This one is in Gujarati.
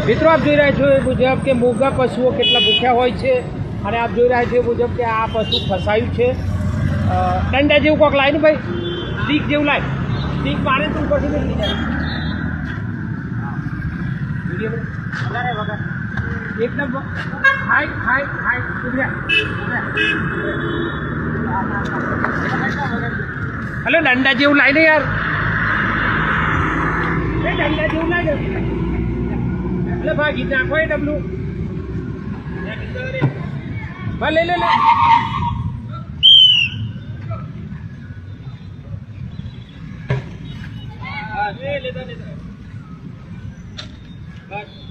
મિત્રો આપ જોઈ રહ્યા છો એ મુજબ કે મોંઘા પશુઓ કેટલા ભૂખ્યા હોય છે અને આપ જોઈ રહ્યા છો એ મુજબ કે આ પશુ ફસાયું છે દંડા જેવું કોક લાય ને ભાઈ સ્ટીક જેવું લાય સ્ટીક મારે તું પછી નીકળી જાય એકદમ હાઈ હલો દંડા જેવું લાય ને યાર દંડા જેવું લાય એટલે ભાગી નાખો એ ડબલું લે લે લે લેતા બસ